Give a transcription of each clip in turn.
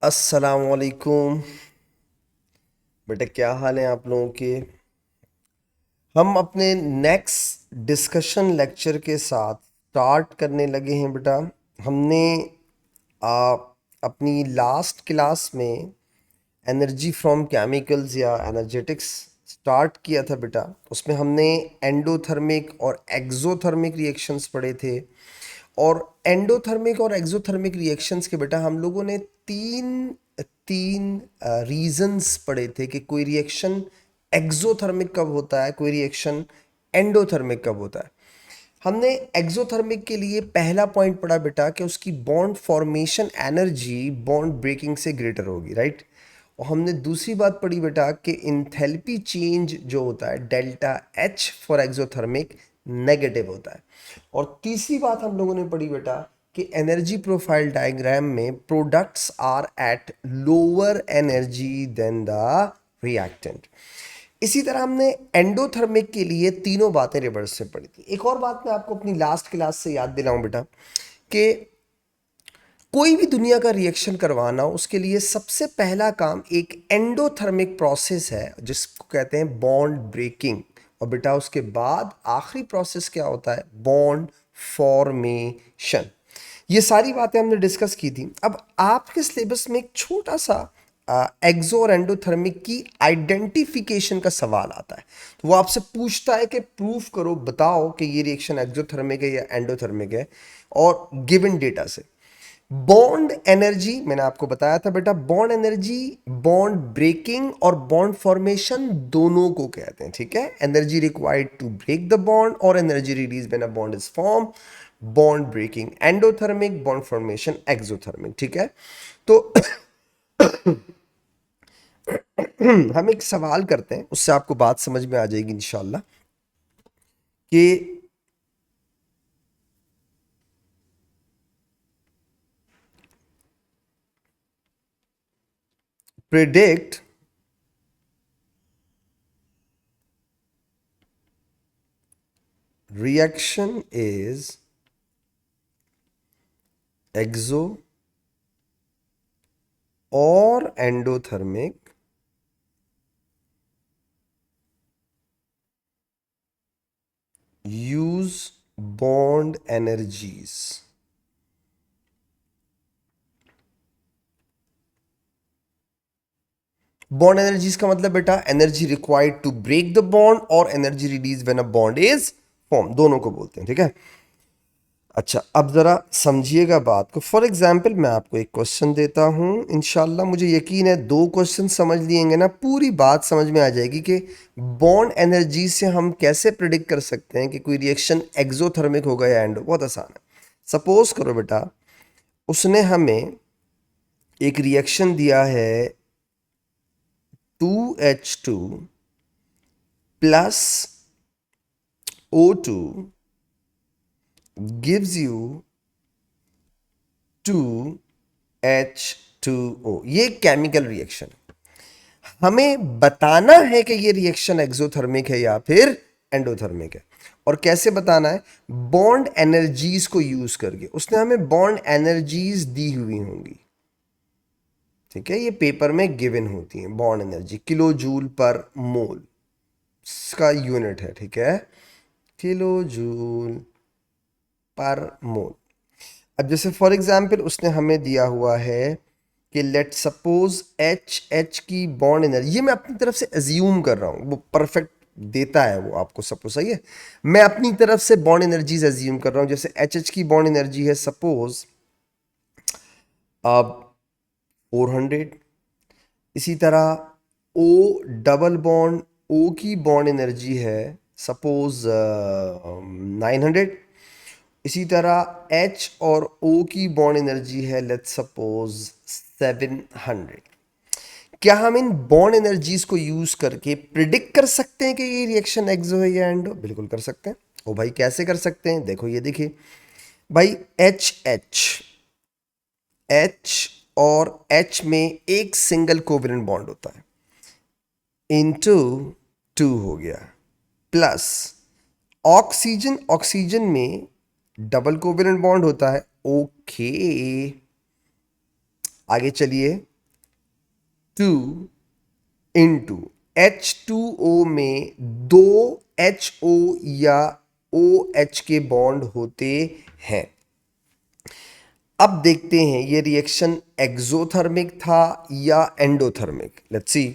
अस्सलामुअलैकुम। बेटा क्या हाल है आप लोगों के। हम अपने नेक्स्ट डिस्कशन लेक्चर के साथ स्टार्ट करने लगे हैं बेटा। हमने आ, अपनी लास्ट क्लास में एनर्जी फ्रॉम केमिकल्स या एनर्जेटिक्स स्टार्ट किया था बेटा। उसमें हमने एंडोथर्मिक और एक्सोथर्मिक रिएक्शंस पढ़े थे। और एंडोथर्मिक और एक्सोथर्मिक रिएक्शंस के बेटा हम लोगों ने तीन तीन रीजंस पढ़े थे कि कोई रिएक्शन एक्सोथर्मिक कब होता है, कोई रिएक्शन एंडोथर्मिक कब होता है। हमने एक्सोथर्मिक के लिए पहला पॉइंट पढ़ा बेटा कि उसकी bond formation energy bond breaking से ग्रेटर होगी, राइट। और हमने दूसरी बात पढ़ी बेटा कि इंथैल्पी चेंज जो होता है delta H for exothermic negative होता है। और तीसरी बात हम लोगों ने पढ़ी बेटा कि एनर्जी प्रोफाइल डायग्राम में products are at lower energy than the reactant. इसी तरह हमने एंडोथर्मिक के लिए तीनों बातें रिवर्स में पढ़ी थी। एक और बात मैं आपको अपनी लास्ट क्लास से याद दिलाऊं बेटा कि कोई भी दुनिया का रिएक्शन करवाना उसके लिए सबसे पहला काम एक एंडोथर्मिक प्रोसेस है जिसको कहते हैं बॉन्ड ब्रेकिंग। और बेटा उसके बाद आखिरी प्रोसेस क्या होता है, बॉन्ड फॉर्मेशन। ये सारी बातें हमने डिस्कस की थी। अब आपके सिलेबस में एक छोटा सा एक्सो और एंडोथर्मिक की आइडेंटिफिकेशन का सवाल आता है। तो वो आपसे पूछता है कि प्रूफ करो, बताओ कि ये रिएक्शन एक्सोथर्मिक है या एंडोथर्मिक है, और गिवन डेटा से। बॉन्ड एनर्जी मैंने आपको बताया था बेटा, बॉन्ड एनर्जी बॉन्ड ब्रेकिंग और बॉन्ड फॉर्मेशन दोनों को कहते हैं, ठीक है। Energy required to break the bond और energy release when a bond is form, bond breaking endothermic, bond formation exothermic, ठीक है। तो हम एक सवाल करते हैं, उससे आपको बात समझ में आ जाएगी इंशाल्लाह कि predict reaction is exo or endothermic use bond energies। Bond energies का मतलब बेटा energy required to break the bond और energy release when a bond is form, दोनों को बोलते हैं, ठीक है। अच्छा अब ज़रा समझिएगा बात को। फॉर एग्जाम्पल मैं आपको एक क्वेश्चन देता हूँ, इंशाल्लाह मुझे यकीन है दो क्वेश्चन समझ लिएंगे ना पूरी बात समझ में आ जाएगी कि बॉन्ड एनर्जी से हम कैसे प्रिडिक्ट कर सकते हैं कि कोई रिएक्शन एक्सोथर्मिक होगा या एंडो। बहुत आसान है। सपोज करो बेटा उसने हमें एक रिएक्शन दिया है 2H2 plus O2 gives you 2H2O। ये केमिकल रिएक्शन, हमें बताना है कि ये रिएक्शन एक्सोथर्मिक है या फिर एंडोथर्मिक है। और कैसे बताना है, बॉन्ड एनर्जीज को यूज करके। उसने हमें बॉन्ड एनर्जीज दी हुई होंगी, ठीक है, ये पेपर में गिवन होती हैं। Bond energy kilo joule per मोल का यूनिट है, ठीक है, किलो जूल पर मोल। अब जैसे फॉर एग्जाम्पल उसने हमें दिया हुआ है कि लेट सपोज एच एच की बॉन्ड एनर्जी, ये मैं अपनी तरफ से एज्यूम कर रहा हूँ, वो परफेक्ट देता है वो आपको, सपोज सही है। मैं अपनी तरफ से बॉन्ड एनर्जीज एज्यूम कर रहा हूँ। जैसे एच एच की बॉन्ड एनर्जी है सपोज अब 400। इसी तरह ओ डबल बॉन्ड ओ की बॉन्ड एनर्जी है सपोज 900। इसी तरह H और O की बॉन्ड एनर्जी है लेट्स सपोज 700। क्या हम इन बॉन्ड एनर्जीज को यूज करके प्रिडिक्ट कर सकते हैं कि ये रिएक्शन एक्सो है या एंडो? बिल्कुल कर सकते हैं। ओ भाई कैसे कर सकते हैं, देखो ये देखिए भाई, एच एच एच और H में एक सिंगल कोवेलेंट बॉन्ड होता है, इनटू 2 हो गया, प्लस ऑक्सीजन, ऑक्सीजन में डबल कोवेलेंट बॉन्ड होता है, ओके। आगे चलिए, टू इंटू H2O में दो HO या OH के बॉन्ड होते हैं। अब देखते हैं ये रिएक्शन एक्सोथर्मिक था या एंडोथर्मिक। Let's see.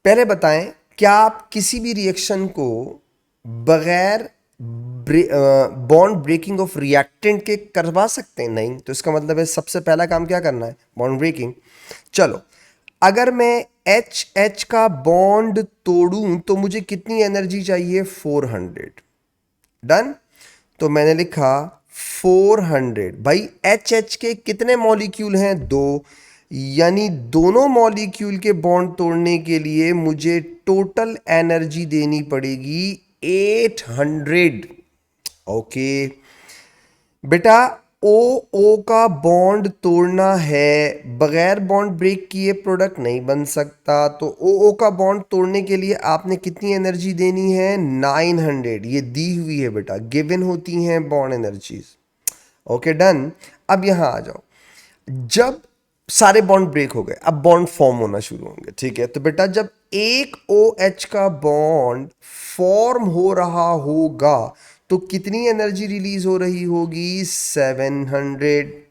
पहले बताएं, क्या आप किसी भी रिएक्शन को बगैर बॉन्ड ब्रेकिंग ऑफ रिएक्टेंट के करवा सकते हैं? नहीं। तो इसका मतलब है सबसे पहला काम क्या करना है? Bond breaking. चलो, अगर मैं एच एच का बॉन्ड तोड़ूं तो मुझे कितनी एनर्जी चाहिए? 400। डन। तो मैंने लिखा 400। भाई एच एच के कितने मॉलिक्यूल हैं? दो। यानी दोनों मॉलिक्यूल के बॉन्ड तोड़ने के लिए मुझे टोटल एनर्जी देनी पड़ेगी 800। ओके बेटा, ओ ओ का बॉन्ड तोड़ना है, बगैर बॉन्ड ब्रेक किए प्रोडक्ट नहीं बन सकता। तो ओ ओ का बॉन्ड तोड़ने के लिए आपने कितनी एनर्जी देनी है? 900। ये दी हुई है बेटा, गिवन होती हैं बॉन्ड एनर्जीज। Okay done. अब यहां आ जाओ। जब सारे बॉन्ड ब्रेक हो गए, अब बॉन्ड फॉर्म होना शुरू होंगे। ठीक है, तो बेटा जब एक ओ एच का बॉन्ड फॉर्म हो रहा होगा तो कितनी एनर्जी रिलीज हो रही होगी? 700।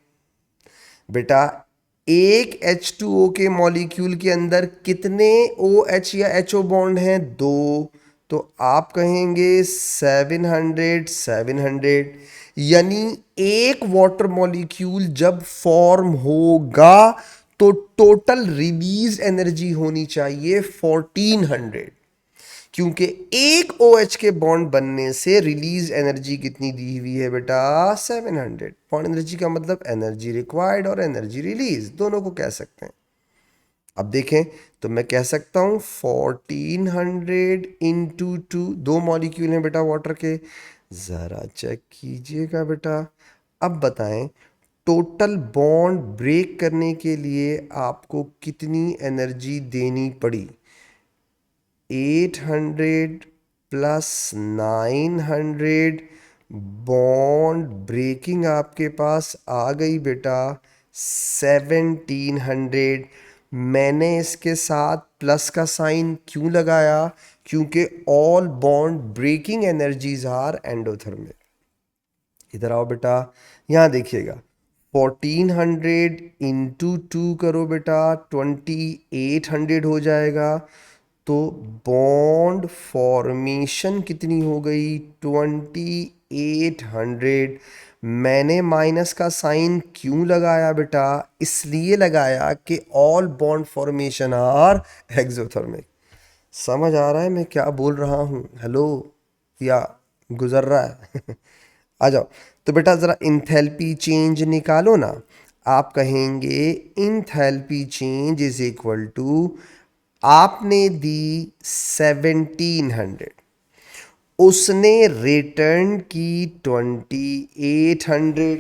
बेटा एक H2O के मॉलिक्यूल के अंदर कितने OH या HO बॉन्ड हैं? दो। तो आप कहेंगे 700 700। यानी एक वाटर मॉलिक्यूल जब फॉर्म होगा तो टोटल रिलीज एनर्जी होनी चाहिए 1400। क्योंकि एक OH के बॉन्ड बनने से रिलीज एनर्जी कितनी दी हुई है बेटा? 700। बॉन्ड एनर्जी का मतलब एनर्जी रिक्वायर्ड और एनर्जी रिलीज दोनों को कह सकते हैं। अब देखें तो मैं कह सकता हूं 1400 इंटू टू। दो मॉलिक्यूल हैं बेटा वाटर के, जरा चेक कीजिएगा बेटा। अब बताएं टोटल बॉन्ड ब्रेक करने के लिए आपको कितनी एनर्जी देनी पड़ी? 800 प्लस 900। बॉन्ड ब्रेकिंग आपके पास आ गई बेटा 1700। मैंने इसके साथ प्लस का साइन क्यों लगाया? क्योंकि all bond breaking energies are endothermic. इधर आओ बेटा, यहां देखिएगा 1400 इंटू टू करो बेटा, 2800 हो जाएगा। तो बॉन्ड फॉर्मेशन कितनी हो गई? 2800। मैंने माइनस का साइन क्यों लगाया बेटा? इसलिए लगाया कि all bond formation are exothermic. समझ आ रहा है मैं क्या बोल रहा हूँ? हेलो, या गुजर रहा है? आ जाओ। तो बेटा ज़रा इंथैल्पी चेंज निकालो ना। आप कहेंगे enthalpy change is equal to, आपने दी 1700, उसने रिटर्न की 2800।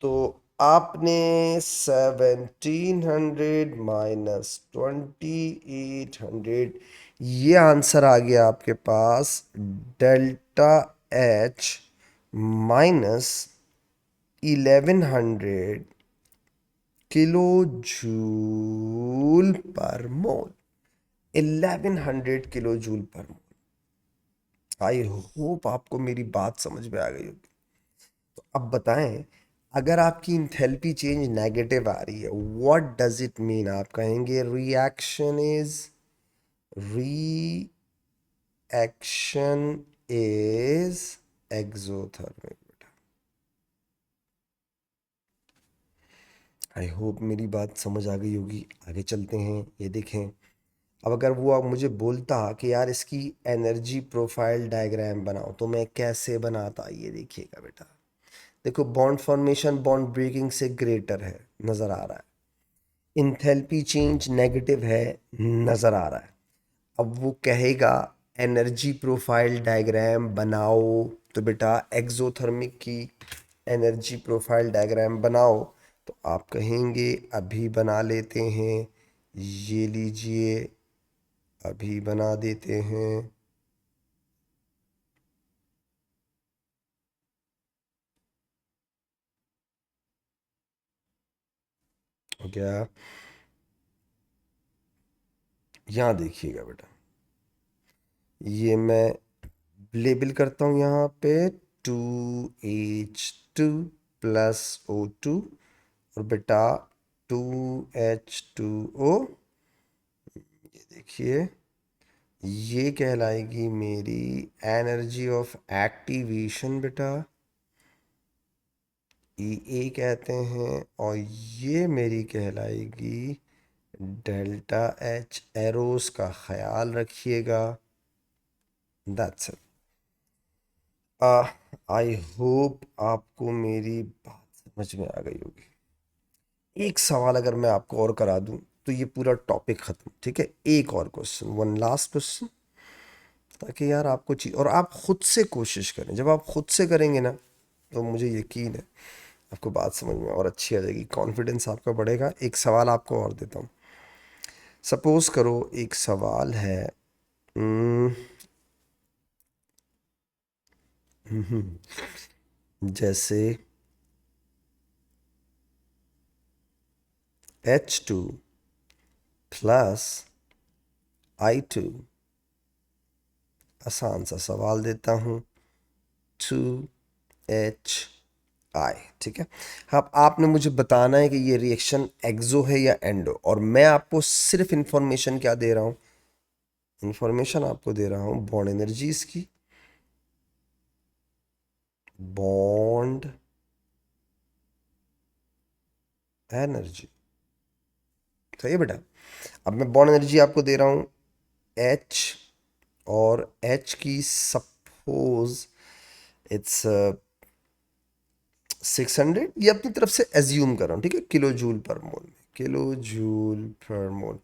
तो आपने 1700 माइनस 2800, ये आंसर आ गया आपके पास delta H minus 1100 kilojoule per mole. 1100 kilojoule per mole. I hope आपको मेरी बात समझ में आ गई होगी। तो अब बताएं, अगर आपकी इंथैल्पी चेंज नेगेटिव आ रही है, व्हाट डज इट मीन? आप कहेंगे reaction is reaction is exothermic. I hope मेरी बात समझ आ गई होगी। आगे चलते हैं, ये देखें। अब अगर वो आप मुझे बोलता कि यार इसकी एनर्जी प्रोफाइल डायग्राम बनाओ, तो मैं कैसे बनाता? ये देखिएगा बेटा, देखो बॉन्ड फॉर्मेशन बॉन्ड ब्रेकिंग से ग्रेटर है, नज़र आ रहा है। इंथैल्पी चेंज नेगेटिव है, नज़र आ रहा है। अब वो कहेगा एनर्जी प्रोफाइल डायग्राम बनाओ, तो बेटा एक्सोथर्मिक की एनर्जी प्रोफाइल डायग्राम बनाओ। तो आप कहेंगे अभी बना लेते हैं, ये लीजिए अभी बना देते हैं। गया। यहाँ देखिएगा बेटा, ये मैं लेबल करता हूँ यहाँ पे 2H2 प्लस O2, और बेटा 2H2O। ये देखिए, ये कहलाएगी मेरी एनर्जी ऑफ एक्टिवेशन बेटा, E कहते हैं, और ये मेरी कहलाएगी डेल्टा एच। एरोस का ख्याल रखिएगा। That's it. आई होप आपको मेरी बात समझ में आ गई होगी। एक सवाल अगर मैं आपको और करा दूं तो ये पूरा टॉपिक खत्म, ठीक है? एक और क्वेश्चन, वन लास्ट क्वेश्चन, ताकि यार आपको चीज, और आप खुद से कोशिश करें। जब आप खुद से करेंगे ना, तो मुझे यकीन है आपको बात समझ में और अच्छी आ जाएगी, कॉन्फिडेंस आपका बढ़ेगा। एक सवाल आपको और देता हूँ। सपोज करो एक सवाल है, हम्म, जैसे H2 प्लस I2, आसान सा सवाल देता हूँ, 2HI, ठीक है? अब आपने मुझे बताना है कि ये रिएक्शन एक्सो है या एंडो, और मैं आपको सिर्फ इंफॉर्मेशन क्या दे रहा हूँ? इंफॉर्मेशन आपको दे रहा हूँ बॉन्ड एनर्जीज की, बॉन्ड एनर्जी। सही है बेटा? अब मैं बॉन्ड एनर्जी आपको दे रहा हूँ H, और H की सपोज इट्स 600, ये अपनी तरफ से एज्यूम कर रहा हूँ, ठीक है? किलो जूल पर मोल में, किलो जूल पर मोल।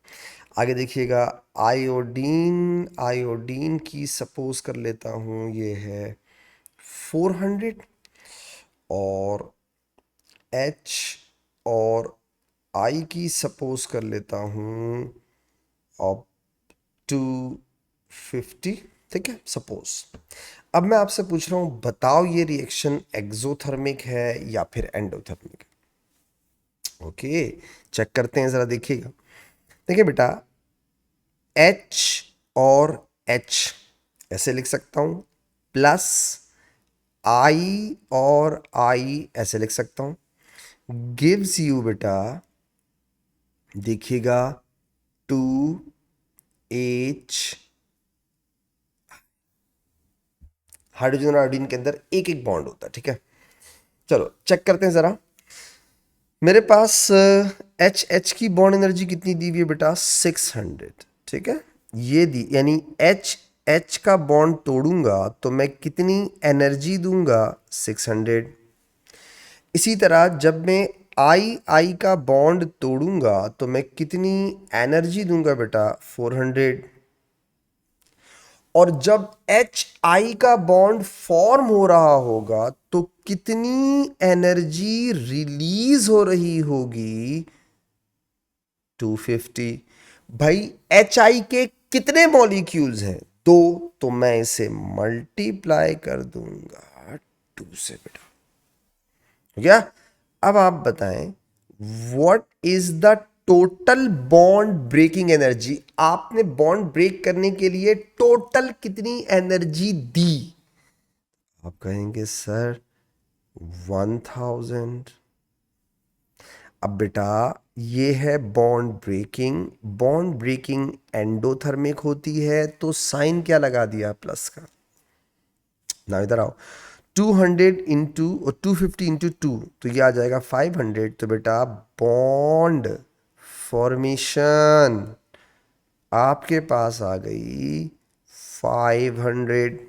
आगे देखिएगा, आयोडीन, आयोडीन की सपोज कर लेता हूँ ये है 400, और H और I की सपोज कर लेता हूँ अब 250, ठीक है? सपोज। अब मैं आपसे पूछ रहा हूँ, बताओ ये रिएक्शन एक्सोथर्मिक है या फिर एंडोथर्मिक है? ओके, चेक करते हैं ज़रा, देखिएगा। देखिए बेटा, H और H ऐसे लिख सकता हूँ, प्लस I और I ऐसे लिख सकता हूँ, गिव्स यू बेटा, देखिएगा, 2H। हाइड्रोजन और आयोडीन के अंदर एक एक बॉन्ड होता है, ठीक है? चलो चेक करते हैं ज़रा। मेरे पास एच एच की बॉन्ड एनर्जी कितनी दी हुई है बेटा? 600, ठीक है? ये दी, यानी एच एच का बॉन्ड तोड़ूंगा तो मैं कितनी एनर्जी दूंगा? 600। इसी तरह जब मैं आई आई का बॉन्ड तोड़ूंगा तो मैं कितनी एनर्जी दूंगा बेटा? 400। और जब एच आई का बॉन्ड फॉर्म हो रहा होगा तो कितनी एनर्जी रिलीज हो रही होगी? 250। भाई एच आई के कितने मॉलिक्यूल्स हैं? दो, तो मैं इसे मल्टीप्लाई कर दूंगा 2 से बेटा। हो गया? अब आप बताएं, what is the total bond breaking energy? आपने बॉन्ड ब्रेक करने के लिए टोटल कितनी एनर्जी दी? आप कहेंगे सर 1000। अब बेटा, ये है bond breaking. Bond breaking endothermic होती है, तो साइन क्या लगा दिया? प्लस का। ना इधर आओ, 200 इंटू और 250 इंटू 2, तो ये आ जाएगा 500। तो बेटा बॉन्ड फॉर्मेशन आपके पास आ गई 500।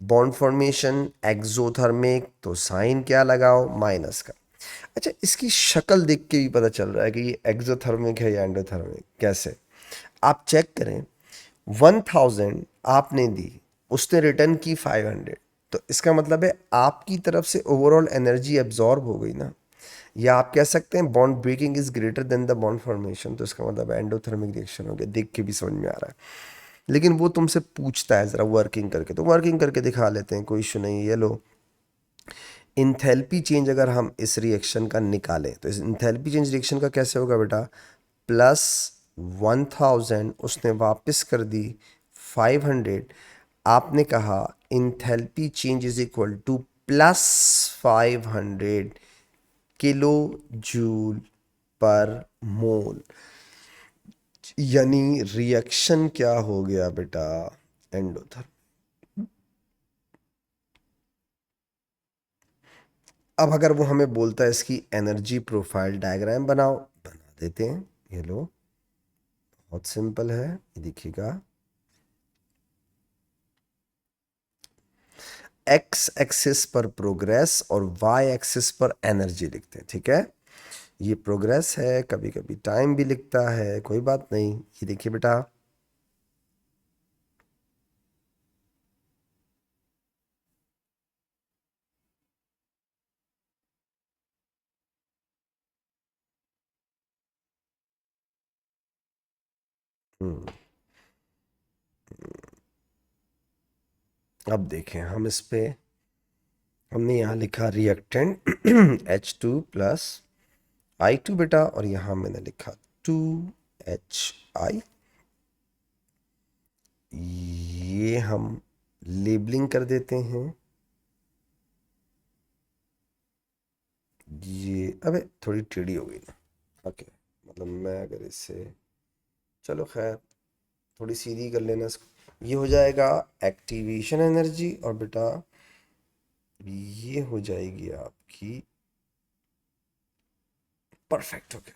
बॉन्ड फॉर्मेशन एक्सोथर्मिक, तो साइन क्या लगाओ? माइनस का। अच्छा, इसकी शक्ल देख के भी पता चल रहा है कि ये एक्सोथर्मिक है या एंडोथर्मिक। कैसे? आप चेक करें, 1000 आपने दी, उसने रिटर्न की 500, तो इसका मतलब है आपकी तरफ से ओवरऑल एनर्जी एब्जॉर्ब हो गई ना। या आप कह सकते हैं bond breaking is greater than the bond formation, तो इसका मतलब एंडोथर्मिक रिएक्शन हो गया। देख के भी समझ में आ रहा है, लेकिन वो तुमसे पूछता है ज़रा वर्किंग करके, तो वर्किंग करके दिखा लेते हैं, कोई इशू नहीं है। ये लो, इंथैल्पी चेंज अगर हम इस रिएक्शन का निकालें तो इस इंथैल्पी चेंज रिएक्शन का कैसे होगा बेटा, प्लस 1000 उसने वापस कर दी 500। आपने कहा enthalpy change is equal to plus 500 kilojoule per mole. यानी रिएक्शन क्या हो गया बेटा, एंडोथर्म। अब अगर वो हमें बोलता है इसकी एनर्जी प्रोफाइल डायग्राम बनाओ, बना देते हैं। ये लो, बहुत सिंपल है, ये देखिएगा। एक्स एक्सिस पर प्रोग्रेस और वाई एक्सिस पर एनर्जी लिखते हैं, ठीक है। ये प्रोग्रेस है, कभी कभी टाइम भी लिखता है, कोई बात नहीं। ये देखिए बेटा, हम्म, अब देखें हम इस पे, हमने यहाँ लिखा रिएक्टेंट H2 + I2 बेटा, और यहाँ मैंने लिखा 2HI। ये हम लेबलिंग कर देते हैं। ये अबे थोड़ी टेढ़ी हो गई ना, ओके। मतलब मैं अगर इससे, चलो खैर थोड़ी सीधी कर लेना इसको। ये हो जाएगा एक्टिवेशन एनर्जी, और बेटा ये हो जाएगी आपकी, परफेक्ट हो गया।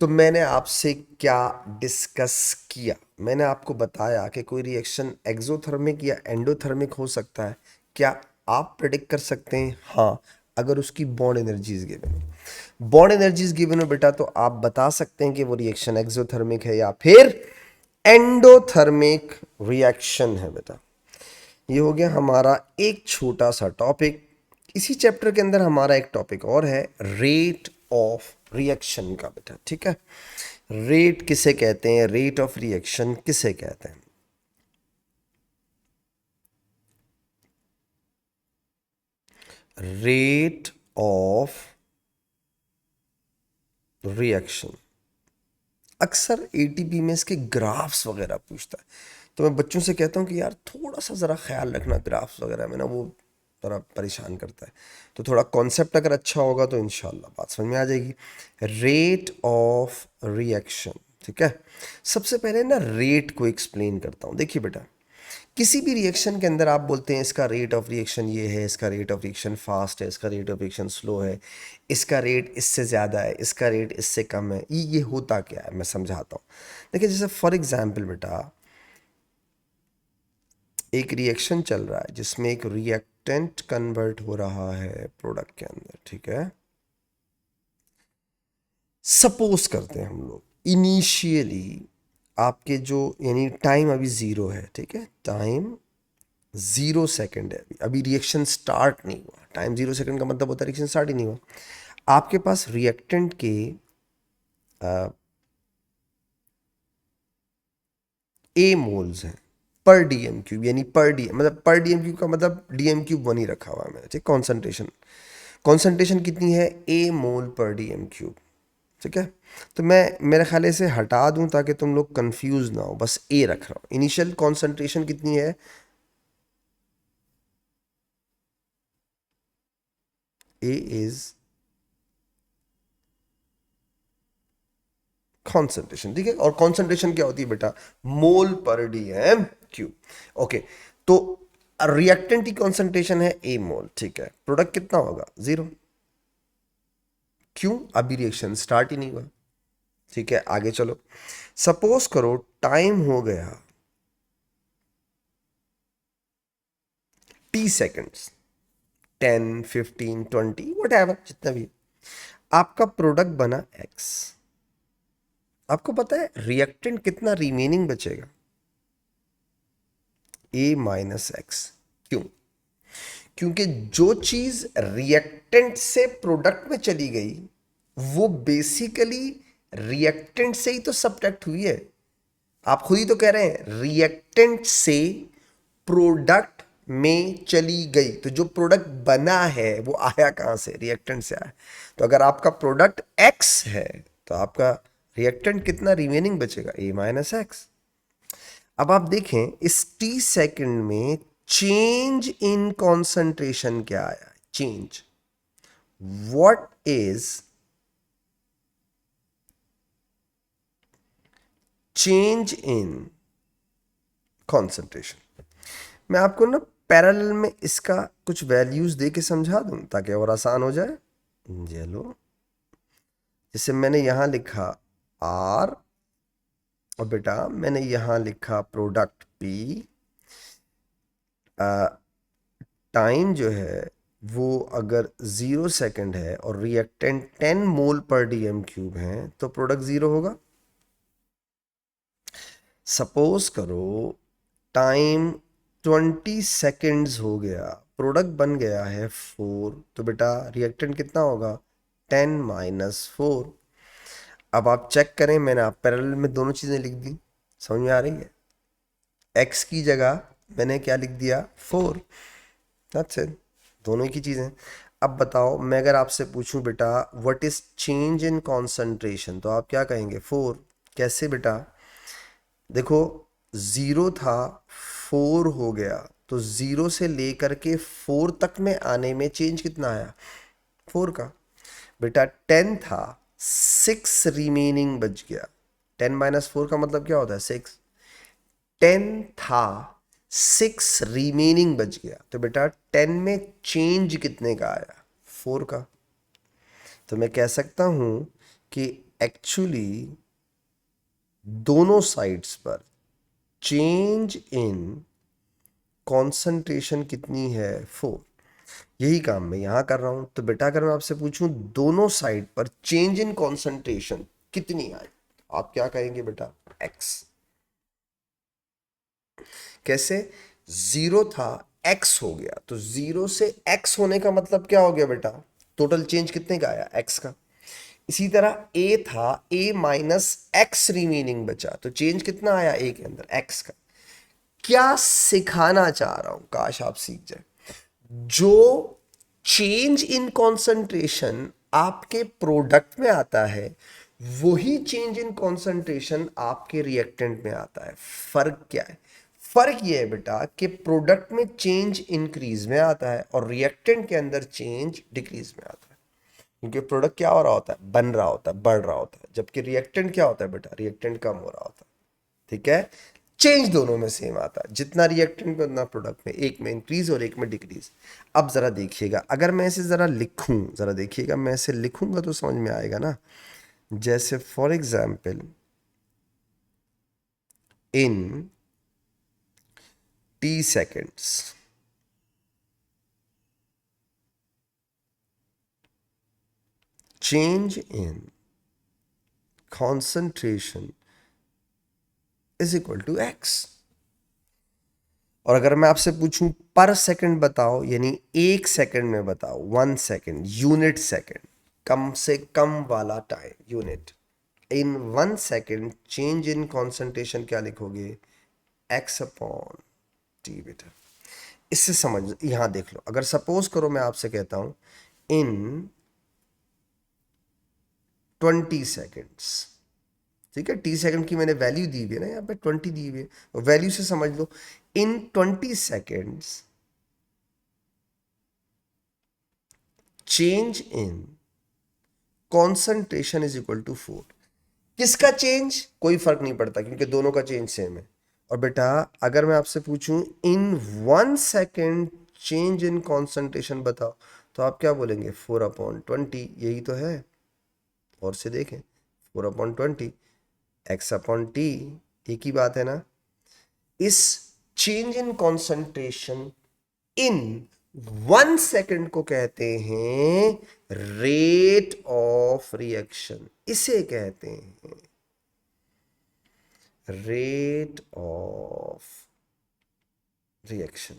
तो मैंने आपसे क्या डिस्कस किया, मैंने आपको बताया कि कोई रिएक्शन एक्सोथर्मिक या एंडोथर्मिक हो सकता है। क्या आप प्रेडिक्ट कर सकते हैं? हाँ, अगर उसकी बॉन्ड एनर्जीज गिवन हो। बॉन्ड एनर्जीज गिवन हो बेटा, तो आप बता सकते हैं कि वो रिएक्शन एक्सोथर्मिक है या फिर एंडोथर्मिक रिएक्शन है बेटा। ये हो गया हमारा एक छोटा सा टॉपिक। इसी चैप्टर के अंदर हमारा एक टॉपिक और है, रेट ऑफ रिएक्शन का बेटा, ठीक है। रेट किसे कहते हैं, रेट ऑफ रिएक्शन किसे कहते हैं? रेट ऑफ रिएक्शन अक्सर एटीपी में इसके ग्राफ्स वगैरह पूछता है, तो मैं बच्चों से कहता हूँ कि यार थोड़ा सा ज़रा ख्याल रखना ग्राफ्स वगैरह में ना, वो थोड़ा परेशान करता है। तो थोड़ा कॉन्सेप्ट अगर अच्छा होगा तो इंशाल्लाह बात समझ में आ जाएगी। रेट ऑफ रिएक्शन, ठीक है। सबसे पहले ना रेट को एक्सप्लेन करता हूँ। देखिए बेटा, किसी भी रिएक्शन के अंदर आप बोलते हैं इसका रेट ऑफ रिएक्शन ये है, इसका रेट ऑफ रिएक्शन फास्ट है, इसका रेट ऑफ रिएक्शन स्लो है, इसका रेट इससे ज़्यादा है, इसका रेट इससे कम है। ये होता क्या है, मैं समझाता हूँ। देखिए, जैसे फॉर एग्जांपल बेटा, एक रिएक्शन चल रहा है जिसमें एक रिएक्टेंट कन्वर्ट हो रहा है प्रोडक्ट के अंदर, ठीक है। सपोज करते हैं हम लोग इनिशियली आपके जो, यानी टाइम अभी ज़ीरो है, ठीक है, टाइम 0 सेकेंड है, अभी रिएक्शन स्टार्ट नहीं हुआ। टाइम 0 सेकेंड का मतलब होता है रिएक्शन स्टार्ट ही नहीं हुआ। आपके पास रिएक्टेंट के ए मोल्स हैं पर डीएम क्यूब, यानी पर डी मतलब पर डीएम क्यूब का मतलब डीएम क्यूब 1 ही रखा हुआ है मैंने, ठीक। कॉन्सेंट्रेशन, कॉन्सेंट्रेशन कितनी है, ए मोल पर डीएम क्यूब, ठीक है। तो मैं मेरे ख्याल से हटा दूं ताकि तुम लोग कंफ्यूज ना हो, बस ए रख रहा हूं। इनिशियल कॉन्सेंट्रेशन कितनी है, ए इज कॉन्सेंट्रेशन, ठीक है। और कॉन्सेंट्रेशन क्या होती है बेटा, मोल पर डीएम क्यूब, ओके। तो रिएक्टेंट की कॉन्सेंट्रेशन है ए मोल, ठीक है। प्रोडक्ट कितना होगा, 0। क्यों, अभी रिएक्शन स्टार्ट ही नहीं हुआ, ठीक है। आगे चलो, सपोज करो टाइम हो गया T सेकेंड्स, 10, 15, 20, वट एवर, जितना भी। आपका प्रोडक्ट बना एक्स। आपको पता है रिएक्टेंट कितना रिमेनिंग बचेगा, A-X। क्यों? क्योंकि जो चीज रिएक्टेंट से प्रोडक्ट में चली गई वो बेसिकली रिएक्टेंट से ही तो सब्ट्रैक्ट हुई है। आप खुद ही तो कह रहे हैं रिएक्टेंट से प्रोडक्ट में चली गई, तो जो प्रोडक्ट बना है वो आया कहाँ से, रिएक्टेंट से आया। तो अगर आपका प्रोडक्ट x है तो आपका रिएक्टेंट कितना रिमेनिंग बचेगा, a माइनस एक्स। अब आप देखें इस t सेकंड में चेंज इन कॉन्सेंट्रेशन क्या आया, change, what is change in concentration. मैं आपको ना पैरेलल में इसका कुछ वैल्यूज दे के समझा दूं ताकि और आसान हो जाए। चलो, जैसे मैंने यहां लिखा R, और बेटा मैंने यहां लिखा प्रोडक्ट P, टाइम जो है वो अगर 0 सेकंड है और रिएक्टेंट 10 मोल पर डीएम क्यूब है तो प्रोडक्ट 0 होगा। सपोज करो टाइम 20 सेकेंड्स हो गया, प्रोडक्ट बन गया है 4, तो बेटा रिएक्टेंट कितना होगा, 10 - 4। अब आप चेक करें, मैंने आप पैरेलल में दोनों चीज़ें लिख दी, समझ में आ रही है। एक्स की जगह मैंने क्या लिख दिया, 4, दैट्स इट, दोनों की चीज़ें। अब बताओ मैं अगर आपसे पूछूं बेटा what is change in concentration, तो आप क्या कहेंगे, 4। कैसे बेटा, देखो 0 था 4 हो गया, तो 0 से लेकर के 4 तक में आने में चेंज कितना आया, 4 का। बेटा 10 था, 6 रिमेनिंग बच गया। 10 - 4 का मतलब क्या होता है, 6। 10 था, 6 रिमेनिंग बच गया, तो बेटा 10 में चेंज कितने का आया, 4 का। तो मैं कह सकता हूं कि एक्चुअली दोनों साइड्स पर चेंज इन कॉन्सेंट्रेशन कितनी है, 4। यही काम मैं यहां कर रहा हूं। तो बेटा अगर मैं आपसे पूछूं दोनों साइड पर चेंज इन कॉन्सेंट्रेशन कितनी आई, आप क्या कहेंगे बेटा, x। कैसे, 0 था, x हो गया, तो 0 से x होने का मतलब क्या हो गया बेटा, टोटल चेंज कितने का आया, x का। इसी तरह a था, a माइनस एक्स रिमेनिंग बचा, तो चेंज कितना आया a के अंदर, x का। क्या सिखाना चाह रहा हूं, काश आप सीख जाए, जो चेंज इन कॉन्सेंट्रेशन आपके प्रोडक्ट में आता है वही चेंज इन कॉन्सेंट्रेशन आपके रिएक्टेंट में आता है। फर्क क्या है, फर्क ये है बेटा कि प्रोडक्ट में चेंज इंक्रीज में आता है और रिएक्टेंट के अंदर चेंज डिक्रीज में आता है। क्योंकि प्रोडक्ट क्या हो रहा होता है, बन रहा होता है, बढ़ रहा होता है, जबकि रिएक्टेंट क्या होता है बेटा, रिएक्टेंट कम हो रहा होता है। ठीक है, चेंज दोनों में सेम आता है, जितना रिएक्टेंट में उतना प्रोडक्ट में, एक में इंक्रीज और एक में डिक्रीज। अब जरा देखिएगा, अगर मैं इसे जरा लिखूं, जरा देखिएगा मैं इसे लिखूंगा तो समझ में आएगा ना। जैसे for example in t seconds, change in concentration is equal to x. और अगर मैं आपसे पूछूं पर सेकंड बताओ, यानी 1 सेकंड में बताओ, 1 सेकंड, यूनिट सेकंड, कम से कम वाला time, unit, in 1 second change in concentration क्या लिखोगे, एक्स अपॉन टी बेटा। इससे समझ, यहां देख लो, अगर सपोज करो मैं आपसे कहता हूं इन 20 सेकेंड्स, ठीक है, टी सेकंड की मैंने वैल्यू दी हुई है ना, यहाँ पे 20 दी हुई है, वैल्यू से समझ लो, in 20 seconds change in concentration is equal to 4। किसका चेंज, कोई फर्क नहीं पड़ता क्योंकि दोनों का चेंज सेम है। और बेटा अगर मैं आपसे पूछूं इन 1 सेकेंड चेंज इन कॉन्सेंट्रेशन बताओ, तो आप क्या बोलेंगे, 4/20, यही तो है। और से देखें, 4/20, x/t, एक ही बात है ना। इस change in concentration in 1 second को कहते हैं रेट ऑफ रिएक्शन, इसे कहते हैं रेट ऑफ रिएक्शन।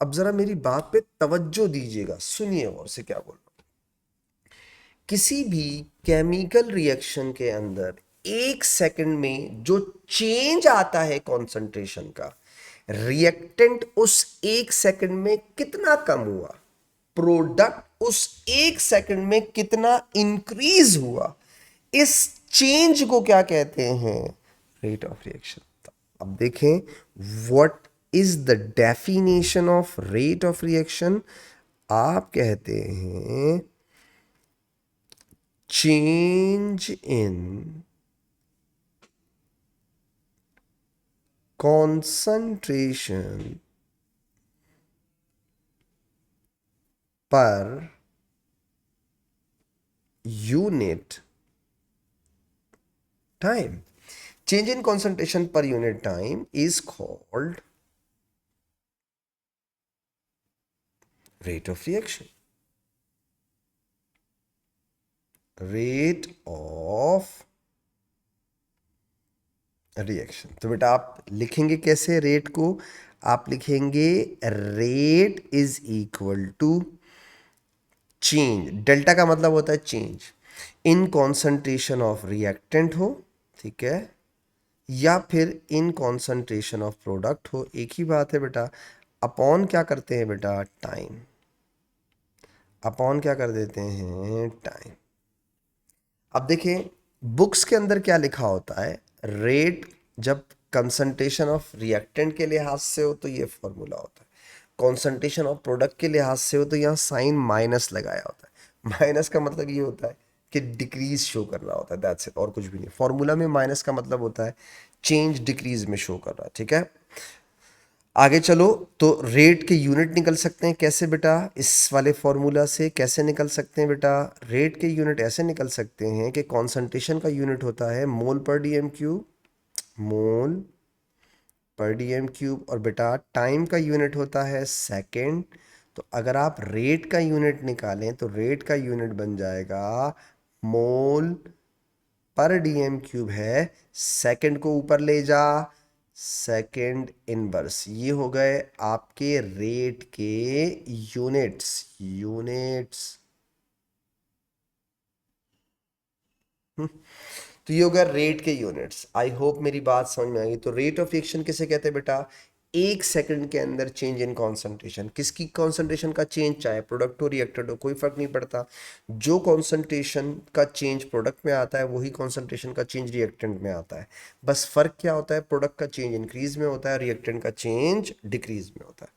अब जरा मेरी बात पे तवज्जो दीजिएगा, सुनिए और से क्या बोल रहा हूं। किसी भी केमिकल रिएक्शन के अंदर 1 सेकंड में जो चेंज आता है कॉन्सेंट्रेशन का, रिएक्टेंट उस 1 सेकंड में कितना कम हुआ, प्रोडक्ट उस 1 सेकंड में कितना इंक्रीज हुआ, इस चेंज को क्या कहते हैं, रेट ऑफ रिएक्शन। अब देखें, what is the definition of rate of reaction. आप कहते हैं change in concentration per unit time. Change in concentration per unit time is called rate of reaction. Rate of reaction. तो बेटा आप लिखेंगे कैसे रेट को, आप लिखेंगे rate is equal to change, delta का मतलब होता है change in concentration of reactant हो, ठीक है, या फिर इन कॉन्सेंट्रेशन ऑफ प्रोडक्ट हो, एक ही बात है बेटा। अपॉन क्या करते हैं बेटा, टाइम, अपॉन क्या कर देते हैं, टाइम। अब देखें बुक्स के अंदर क्या लिखा होता है, रेट जब कंसंट्रेशन ऑफ रिएक्टेंट के लिहाज से हो तो ये फॉर्मूला होता है, कॉन्सेंट्रेशन ऑफ प्रोडक्ट के लिहाज से हो तो यहाँ साइन माइनस लगाया होता है। माइनस का मतलब ये होता है कि डिक्रीज शो कर रहा होता है, दैट्स इट, और कुछ भी नहीं। फॉर्मूला में माइनस का मतलब होता है चेंज डिक्रीज में शो कर रहा है, ठीक है। आगे चलो, तो रेट के यूनिट निकल सकते हैं कैसे बेटा, इस वाले फॉर्मूला से कैसे निकल सकते हैं बेटा, रेट के यूनिट ऐसे निकल सकते हैं कि कॉन्सेंट्रेशन का यूनिट होता है मोल पर डीएम क्यूब, मोल पर डीएम क्यूब, और बेटा टाइम का यूनिट होता है सेकेंड। तो अगर आप रेट का यूनिट निकालें तो रेट का यूनिट बन जाएगा मोल पर डीएम क्यूब है, सेकंड को ऊपर ले जा, सेकंड इनवर्स, ये हो गए आपके रेट के यूनिट्स, यूनिट्स। तो ये होगा रेट के यूनिट्स। आई होप मेरी बात समझ में आई। तो रेट ऑफ रिएक्शन किसे कहते हैं बेटा, 1 सेकंड के अंदर चेंज इन कॉन्सेंट्रेशन, किसकी कॉन्सेंट्रेशन का चेंज, चाहे प्रोडक्ट हो रिएक्टेंट हो, कोई फर्क नहीं पड़ता। जो कॉन्सेंट्रेशन का चेंज प्रोडक्ट में आता है वही कॉन्सेंट्रेशन का चेंज रिएक्टेंट में आता है। बस फर्क क्या होता है, प्रोडक्ट का चेंज इंक्रीज में होता है, रिएक्टेंट का चेंज डिक्रीज में होता है।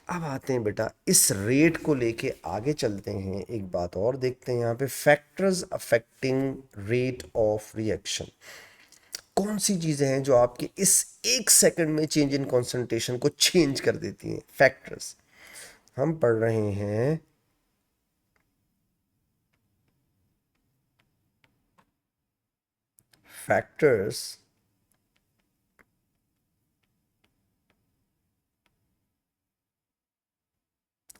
अब आते हैं बेटा इस रेट को लेके आगे चलते हैं, एक बात और देखते हैं यहाँ पे, factors affecting rate of reaction. कौन सी चीजें हैं जो आपके इस 1 सेकंड में चेंज इन कॉन्सेंट्रेशन को चेंज कर देती हैं, फैक्टर्स। हम पढ़ रहे हैं factors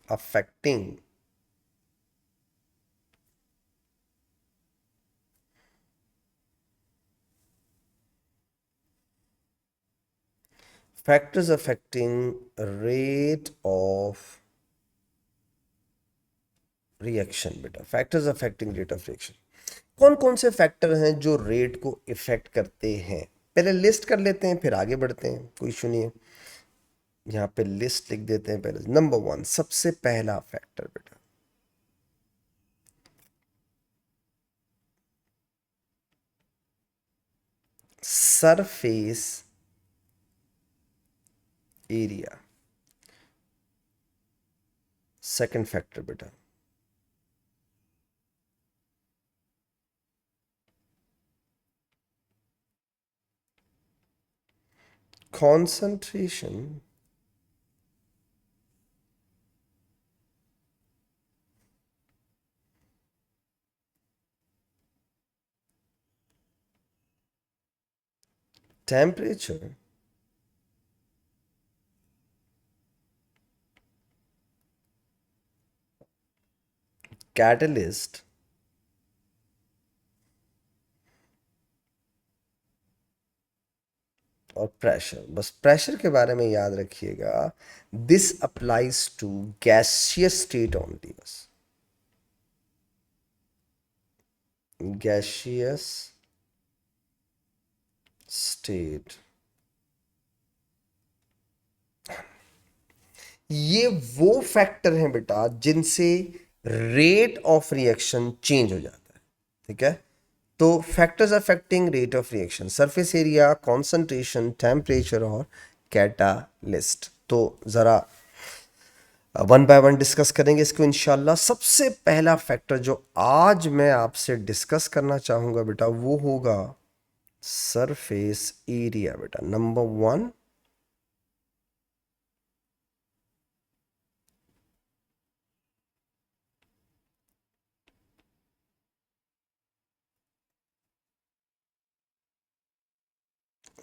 affecting factors affecting rate of reaction. बेटा factors affecting rate of reaction, कौन कौन से फैक्टर हैं जो रेट को इफेक्ट करते हैं, पहले लिस्ट कर लेते हैं फिर आगे बढ़ते हैं, कोई सुनिए। यहाँ पे लिस्ट लिख देते हैं पहले। नंबर 1, सबसे पहला फैक्टर बेटा, सरफेस एरिया। सेकंड फैक्टर बेटा, concentration temperature catalyst और प्रेशर। बस प्रेशर के बारे में याद रखिएगा, this applies to gaseous state only, बस गैसियस स्टेट ये वो फैक्टर हैं बेटा जिनसे रेट ऑफ रिएक्शन चेंज हो जाता है, ठीक है। तो factors affecting rate of reaction, surface area, concentration, temperature और कैटालिस्ट। तो ज़रा वन बाय वन डिस्कस करेंगे इसको इंशाल्लाह। सबसे पहला फैक्टर जो आज मैं आपसे डिस्कस करना चाहूँगा बेटा वो होगा सरफेस एरिया बेटा, नंबर वन।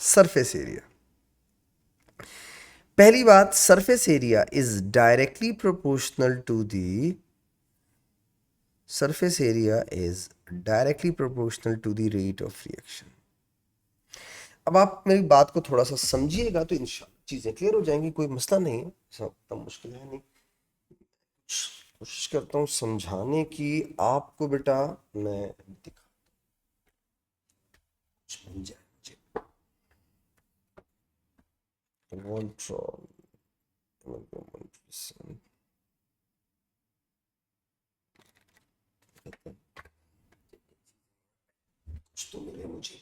सरफेस एरिया, पहली बात, surface area is directly proportional to the, surface area is directly proportional to the rate of reaction. अब आप मेरी बात को थोड़ा सा समझिएगा तो इंशाल्लाह चीजें क्लियर हो जाएंगी, कोई मसला नहीं है, सब इतना मुश्किल है नहीं। कोशिश करता हूँ समझाने की आपको बेटा, मैं दिखा कुछ मिल जाए मुझे। वॉल्ट्रॉन, कुछ तो मिले मुझे।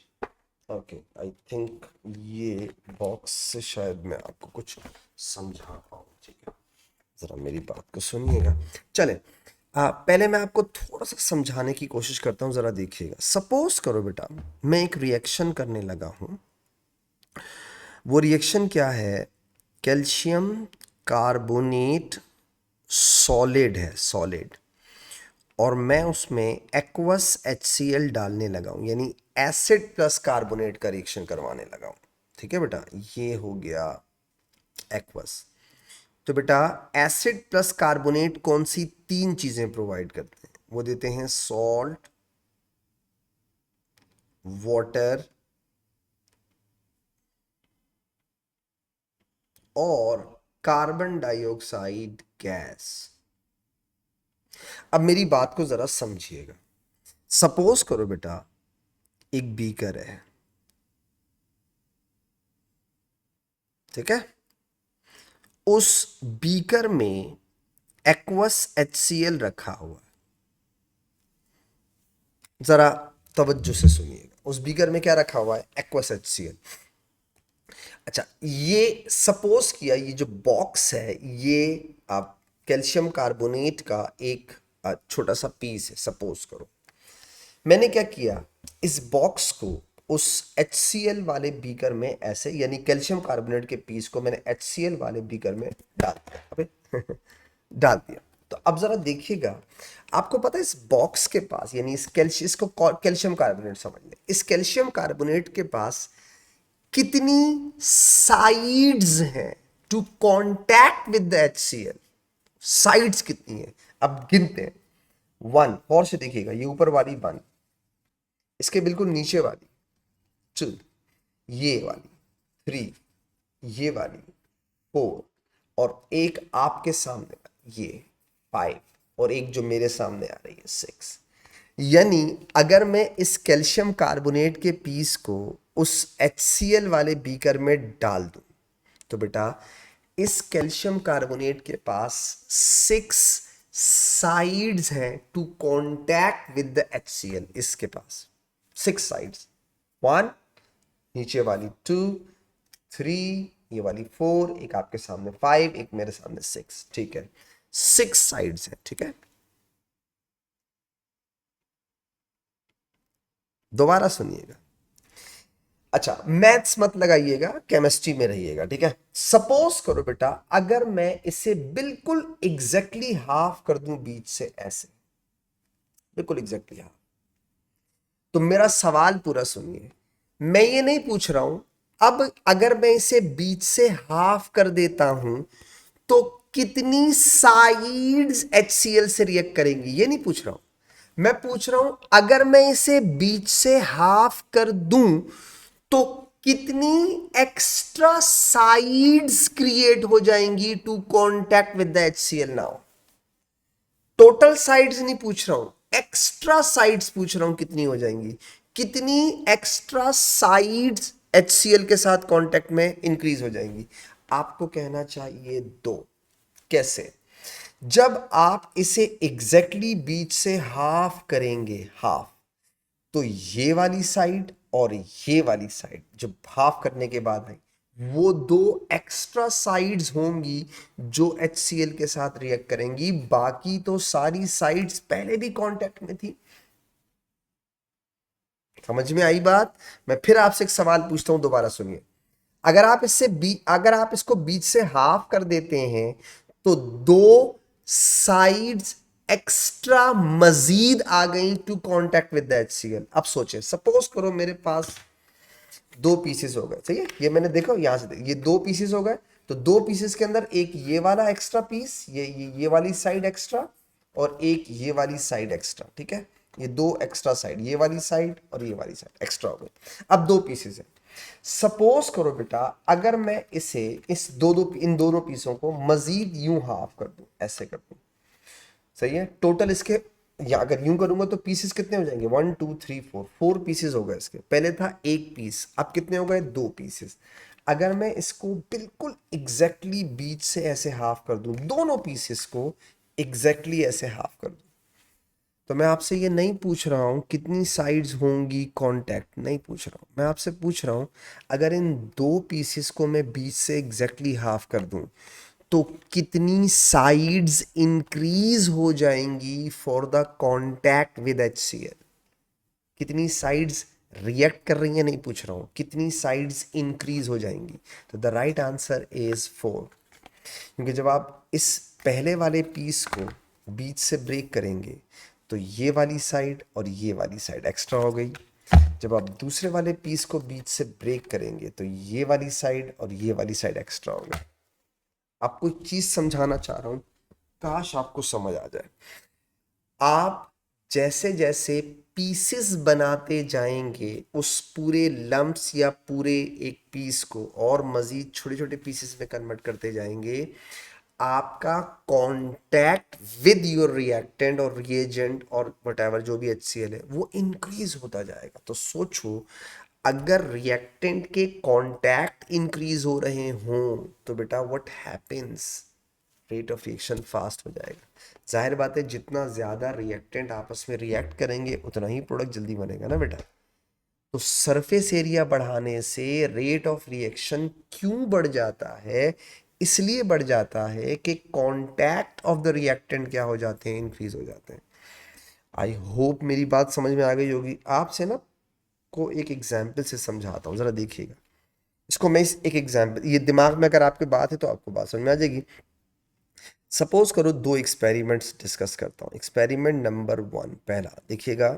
ओके, आई थिंक ये बॉक्स से शायद मैं आपको कुछ समझा पाऊँ, ठीक है। ज़रा मेरी बात को सुनिएगा। चले, पहले मैं आपको थोड़ा सा समझाने की कोशिश करता हूँ, ज़रा देखिएगा। सपोज करो बेटा मैं एक रिएक्शन करने लगा हूँ। वो रिएक्शन क्या है, कैल्शियम कार्बोनेट सॉलिड है, सॉलिड, और मैं उसमें एक्वस HCl डालने लगा हूँ, यानी एसिड प्लस कार्बोनेट का रिएक्शन करवाने लगा हूँ, ठीक है बेटा। ये हो गया एक्वस। तो बेटा एसिड प्लस कार्बोनेट कौन सी तीन चीजें प्रोवाइड करते हैं, वो देते हैं सॉल्ट, वाटर और कार्बन डाइऑक्साइड गैस। अब मेरी बात को जरा समझिएगा। सपोज करो बेटा एक बीकर है, ठीक है। उस बीकर में एक्वस HCl रखा हुआ है, जरा तवज्जो से सुनिएगा। उस बीकर में क्या रखा हुआ है, एक्वस HCl। अच्छा, ये सपोज किया, ये जो बॉक्स है ये आप कैल्शियम कार्बोनेट का एक छोटा सा पीस है, सपोज करो। मैंने क्या किया, इस बॉक्स को उस HCl वाले बीकर में ऐसे, यानी कैल्शियम कार्बोनेट के पीस को मैंने HCl वाले बीकर में डाल दिया। अबे डाल दिया। तो अब जरा देखिएगा, आपको पता है इस बॉक्स के पास, यानी इस कैल्शियम, इसको कैल्शियम कार्बोनेट समझ लें, इस कैल्शियम कार्बोनेट के पास कितनी साइड्स हैं to contact with the HCl, sides कितनी है, अब गिनते हैं। वन, और से देखिएगा, ये ऊपर वाली वन, इसके बिल्कुल नीचे वाली टू, ये वाली थ्री, ये वाली फोर, और एक आपके सामने ये फाइव, और एक जो मेरे सामने आ रही है सिक्स। यानी अगर मैं इस कैल्शियम कार्बोनेट के पीस को उस HCl वाले बीकर में डाल दूं, तो बेटा इस कैल्शियम कार्बोनेट के पास सिक्स साइड्स हैं to contact with the HCl। इसके पास सिक्स साइड्स, वन, नीचे वाली टू, थ्री, ये वाली फोर, एक आपके सामने फाइव, एक मेरे सामने सिक्स, ठीक है। सिक्स साइड्स है, ठीक है। दोबारा सुनिएगा, अच्छा मैथ्स मत लगाइएगा, केमिस्ट्री में रहिएगा, ठीक है। सपोज करो बेटा अगर मैं इसे बिल्कुल एग्जैक्टली हाफ कर दूं बीच से, ऐसे बिल्कुल एग्जैक्टली हाफ, तो मेरा सवाल पूरा सुनिए। मैं ये नहीं पूछ रहा हूं अब अगर मैं इसे बीच से हाफ कर देता हूं तो कितनी साइड्स HCl से रिएक्ट करेंगी, ये नहीं पूछ रहा हूं। मैं पूछ रहा हूं अगर मैं इसे बीच से हाफ कर दूं तो कितनी एक्स्ट्रा साइड्स क्रिएट हो जाएंगी to contact with the HCl। Now total sides नहीं पूछ रहा हूं, एक्स्ट्रा साइड्स पूछ रहा हूं, कितनी हो जाएंगी, कितनी एक्स्ट्रा साइड्स HCl के साथ कांटेक्ट में इंक्रीज हो जाएंगी। आपको कहना चाहिए दो, कैसे? जब आप इसे एग्जैक्टली बीच से हाफ करेंगे, हाफ, तो ये वाली साइड और ये वाली साइड जब हाफ करने के बाद भाई वो दो एक्स्ट्रा साइड्स होंगी जो HCl के साथ रिएक्ट करेंगी, बाकी तो सारी साइड्स पहले भी कांटेक्ट में थी। समझ में आई बात? मैं फिर आपसे एक सवाल पूछता हूं, दोबारा सुनिए। अगर आप इसको बीच से हाफ कर देते हैं तो दो साइड्स एक्स्ट्रा मजीद आ गई to contact with the HCl। अब सोचे, सपोज करो मेरे पास दो पीसेस हो गए, सही है, ये मैंने देखो यहां से ये दो पीसेस हो गए, तो दो पीसेस के अंदर एक ये वाला एक्स्ट्रा पीस, ये वाली साइड एक्स्ट्रा, और एक ये वाली साइड एक्स्ट्रा, ठीक है, ये दो एक्स्ट्रा साइड, ये वाली साइड और ये वाली साइड एक्स्ट्रा हो गई। अब दो पीसेस है। सपोज करो बेटा, अगर मैं इसे इस इन दोनों पीसों को मजीद यूं हाफ कर दूं, ऐसे कर दूं, सही है, टोटल इसके, या अगर यूं करूंगा तो पीसेस कितने हो जाएंगे, 1 2 3 4, 4 पीसेस हो गए इसके, पहले था एक पीस, अब कितने हो गए, दो पीसेस। अगर मैं इसको बिल्कुल एग्जैक्टली बीच से ऐसे हाफ कर दूं, दोनों पीसेस को एग्जैक्टली ऐसे हाफ कर दूं, तो मैं आपसे ये नहीं पूछ रहा हूं कितनी साइड्स होंगी कांटेक्ट, नहीं पूछ रहा हूं, मैं आपसे पूछ रहा हूं अगर इन दो पीसेस को मैं बीच से एग्जैक्टली हाफ कर दूं तो कितनी साइड्स इंक्रीज हो जाएंगी for the contact with HCl? कितनी साइड्स रिएक्ट कर रही हैं, नहीं पूछ रहा हूं, कितनी साइड्स इंक्रीज हो जाएंगी? तो द राइट आंसर इज 4। क्योंकि जब आप इस पहले वाले पीस को बीच से ब्रेक करेंगे तो ये वाली साइड और ये वाली साइड एक्स्ट्रा हो गई, जब आप दूसरे वाले पीस को बीच से ब्रेक करेंगे तो ये वाली साइड और ये वाली साइड एक्स्ट्रा हो गई। आपको एक चीज समझाना चाह रहा हूं, काश आपको समझ आ जाए। आप जैसे जैसे पीसेस बनाते जाएंगे उस पूरे लम्प्स या पूरे एक पीस को और मजीद छोटे छोटे पीसेस में कन्वर्ट करते जाएंगे, आपका कांटेक्ट विद योर रिएक्टेंट और रिएजेंट और वटएवर जो भी HCl है वो इंक्रीज होता जाएगा। तो सोचो, अगर रिएक्टेंट के कांटेक्ट इंक्रीज हो रहे हों तो बेटा what happens, rate of reaction fast हो जाएगा। जाहिर बात है, जितना ज़्यादा रिएक्टेंट आपस में रिएक्ट करेंगे उतना ही प्रोडक्ट जल्दी बनेगा ना बेटा। तो सरफेस एरिया बढ़ाने से रेट ऑफ रिएक्शन क्यों बढ़ जाता है? इसलिए बढ़ जाता है कि कांटेक्ट ऑफ द रिएक्टेंट क्या हो जाते हैं, इंक्रीज हो जाते हैं। आई होप मेरी बात समझ में आ गई होगी। आपसे ना को एक एग्जाम्पल से समझाता हूँ, ज़रा देखिएगा इसको। मैं इस एक एग्जाम्पल, ये दिमाग में अगर आपके बात है तो आपको बात समझ में आ जाएगी। सपोज करो दो एक्सपेरिमेंट्स डिस्कस करता हूँ। एक्सपेरिमेंट नंबर 1, पहला देखिएगा,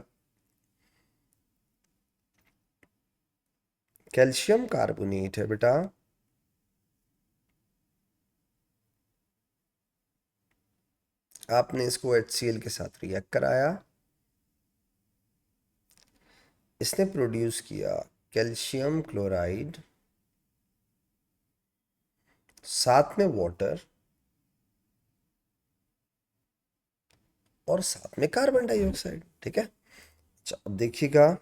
कैल्शियम कार्बोनेट है बेटा, आपने इसको HCl के साथ रिएक्ट कराया, इसने प्रोड्यूस किया कैल्शियम क्लोराइड, साथ में वाटर और साथ में कार्बन डाइऑक्साइड, ठीक है। अच्छा, अब देखिएगा,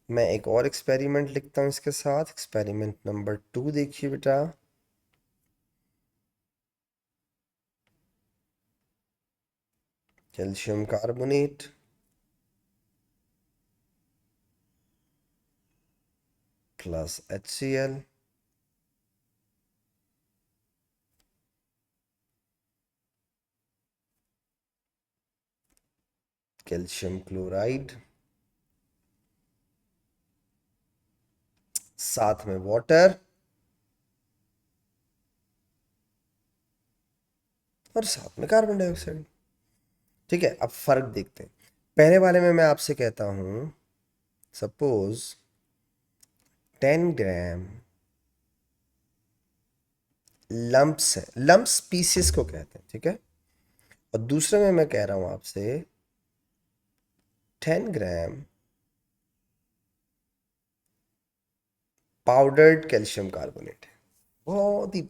मैं एक और एक्सपेरिमेंट लिखता हूँ इसके साथ। एक्सपेरिमेंट नंबर 2 देखिए बेटा, calcium carbonate plus HCl, calcium chloride, साथ में वाटर और साथ में कार्बन डाइऑक्साइड, ठीक है। अब फर्क देखते हैं। पहले वाले में मैं आपसे कहता हूं, सपोज 10 ग्राम लंप्स है, लंप्स पीसेस को कहते हैं, ठीक है। और दूसरे में मैं कह रहा हूं आपसे 10 ग्राम पाउडर्ड कैल्शियम कार्बोनेट है। बहुत ही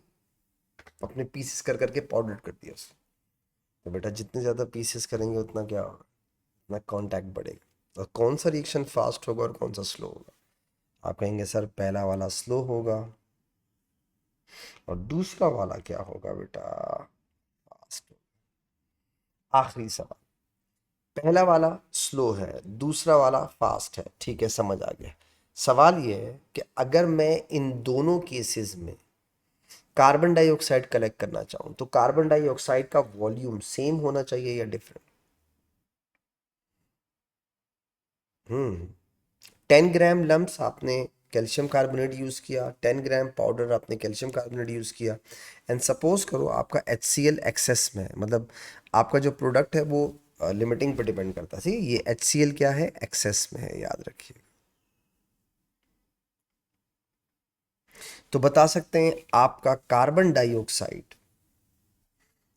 अपने पीसेस कर करके पाउडर कर दिया उसने। तो बेटा जितने ज़्यादा पीसेस करेंगे उतना क्या होगा, उतना कांटेक्ट बढ़ेगा। और कौन सा रिएक्शन फास्ट होगा और कौन सा स्लो होगा? आप कहेंगे सर पहला वाला स्लो होगा, और दूसरा वाला क्या होगा बेटा, आखिरी सवाल। पहला वाला स्लो है, दूसरा वाला फास्ट है, ठीक है, समझ आ गया। सवाल ये है कि अगर मैं इन दोनों केसेस में कार्बन डाइऑक्साइड कलेक्ट करना चाहूँ तो कार्बन डाइऑक्साइड का वॉल्यूम सेम होना चाहिए या डिफरेंट? 10 ग्राम लम्प्स आपने कैल्शियम कार्बोनेट यूज़ किया, 10 ग्राम पाउडर आपने कैल्शियम कार्बोनेट यूज़ किया, एंड सपोज करो आपका HCl एक्सेस में है, मतलब आपका जो प्रोडक्ट है वो लिमिटिंग पर डिपेंड करता है, ठीक है, ये HCl क्या है, एक्सेस में है, याद रखिए। तो बता सकते हैं आपका कार्बन डाइऑक्साइड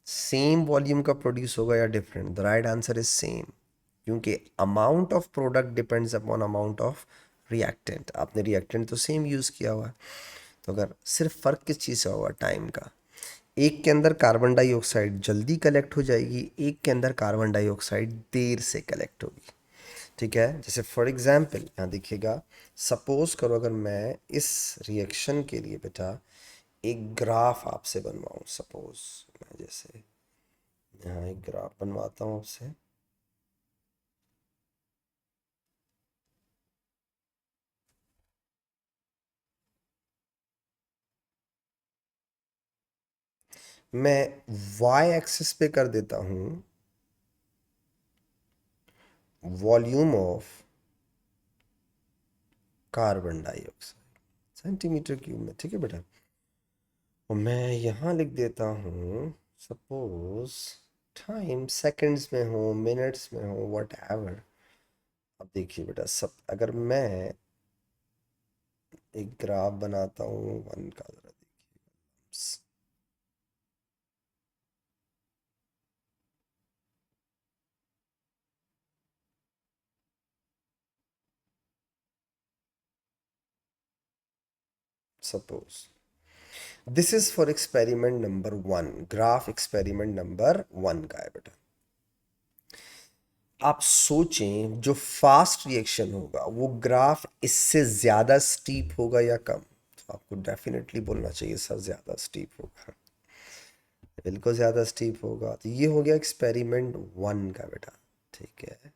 सेम वॉल्यूम का प्रोड्यूस होगा या different? The right answer is same, क्योंकि amount of product depends upon amount of reactant. आपने रिएक्टेंट तो सेम यूज़ किया हुआ है, तो अगर सिर्फ फ़र्क किस चीज़ से होगा, टाइम का। एक के अंदर कार्बन डाइऑक्साइड जल्दी कलेक्ट हो जाएगी, एक के अंदर कार्बन डाइऑक्साइड देर से कलेक्ट होगी, ठीक है। जैसे फॉर एग्जांपल यहाँ देखिएगा, सपोज करो अगर मैं इस रिएक्शन के लिए बेटा एक ग्राफ आपसे बनवाऊँ, सपोज मैं जैसे यहाँ एक ग्राफ बनवाता हूँ आपसे। मैं वाई एक्सिस पे कर देता हूँ volume of carbon dioxide centimetre cube में, ठीक है बेटा। और मैं यहाँ लिख देता हूँ सपोज टाइम सेकंड्स में हो, मिनट्स में हो, वट एवर। अब देखिए बेटा, सब अगर मैं एक ग्राफ बनाता हूँ वन का, जरा देखिए, suppose this is for experiment number 1, graph experiment number 1 का है बेटा। आप सोचें जो फास्ट रिएक्शन होगा वो ग्राफ इससे ज़्यादा स्टीप होगा या कम? तो आपको डेफिनेटली बोलना चाहिए सर ज़्यादा स्टीप होगा, बिल्कुल ज़्यादा स्टीप होगा। तो ये हो गया एक्सपेरिमेंट 1 का बेटा, ठीक है।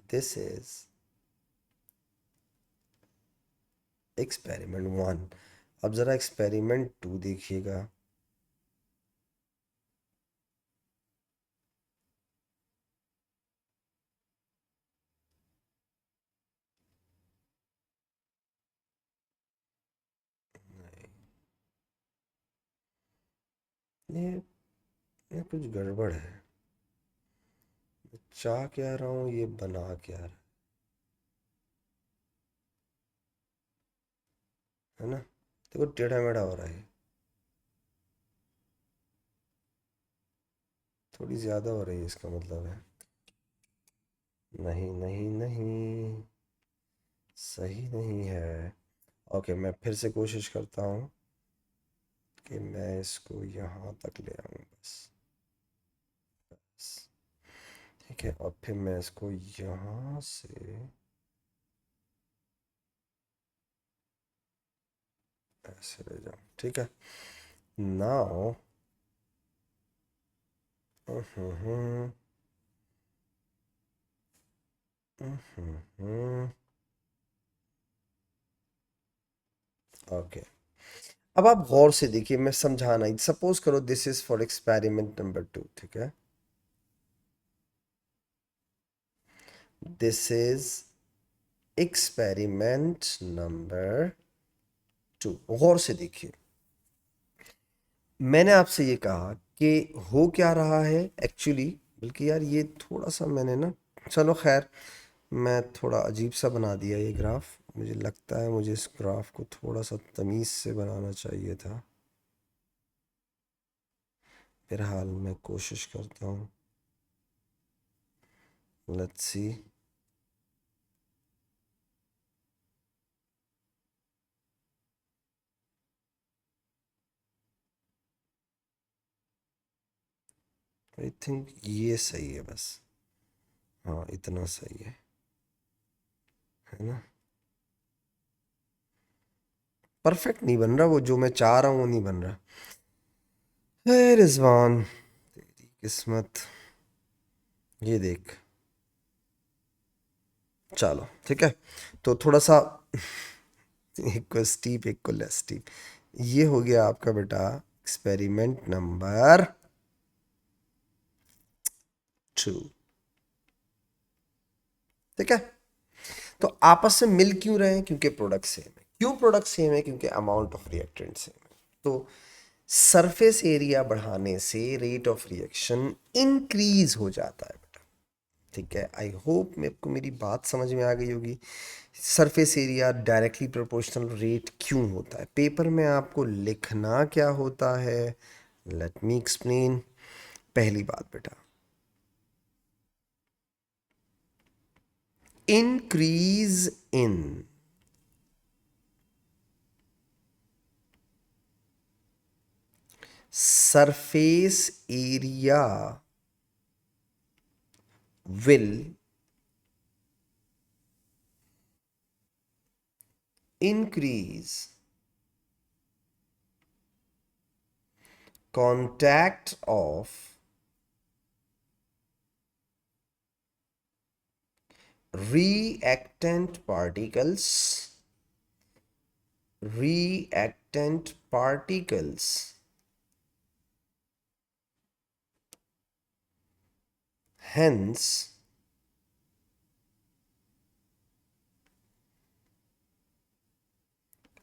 This is experiment 1। अब ज़रा एक्सपेरिमेंट 2 देखिएगा। ये ये कुछ गड़बड़ है, मैं चाह क्या रहा हूँ, ये बना क्या रहा है ना। देखो टेढ़ा मेढ़ा हो रहा है, थोड़ी ज़्यादा हो रही है, इसका मतलब है। नहीं नहीं नहीं, सही नहीं है। ओके, मैं फिर से कोशिश करता हूँ कि मैं इसको यहाँ तक ले आऊँ, बस, ठीक है। और फिर मैं इसको यहाँ से ऐसे ले जाऊँ, ठीक है। नाउ ओके, अब आप गौर से देखिए, मैं समझाना ही, सपोज करो this is for experiment number 2, ठीक है। दिस इज एक्सपेरिमेंट नंबर 2, गौर से देखिए। मैंने आपसे ये कहा कि हो क्या रहा है एक्चुअली, बल्कि यार ये थोड़ा सा मैंने ना, चलो खैर, मैं थोड़ा अजीब सा बना दिया ये ग्राफ। मुझे लगता है मुझे इस ग्राफ को थोड़ा सा तमीज़ से बनाना चाहिए था। फिलहाल मैं कोशिश करता हूँ, लेट्स सी। आई थिंक ये सही है बस, हाँ इतना सही है ना। परफेक्ट नहीं बन रहा, वो जो मैं चाह रहा हूँ वो नहीं बन रहा। हे रिजवान, तेरी किस्मत, ये देख। चलो ठीक है, तो थोड़ा सा एक को स्टीप एक को लेस स्टीप। ये हो गया आपका बेटा एक्सपेरिमेंट नंबर 2। ठीक है, तो आपस से मिल क्यों रहे हैं? क्योंकि प्रोडक्ट सेम है। क्यों प्रोडक्ट सेम है? क्योंकि अमाउंट ऑफ रिएक्टेंट सेम है। तो सरफेस एरिया बढ़ाने से रेट ऑफ रिएक्शन इंक्रीज हो जाता है बेटा। ठीक है, आई होप मेरे को मेरी बात समझ में आ गई होगी। Surface area directly proportional rate क्यों होता है? पेपर में आपको लिखना क्या होता है, लेट मी एक्सप्लेन। पहली बात बेटा, increase in surface area will increase contact of reactant particles, hence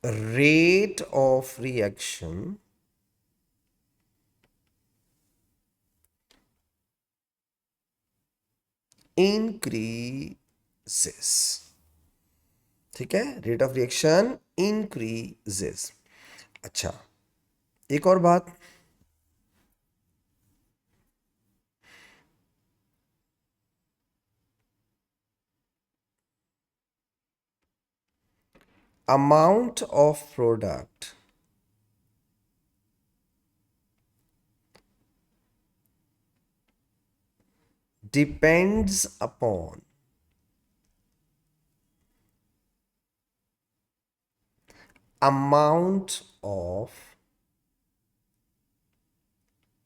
rate of reaction increases। ठीक है, रेट ऑफ रिएक्शन इंक्रीजेस। अच्छा, एक और बात, amount of product depends upon amount of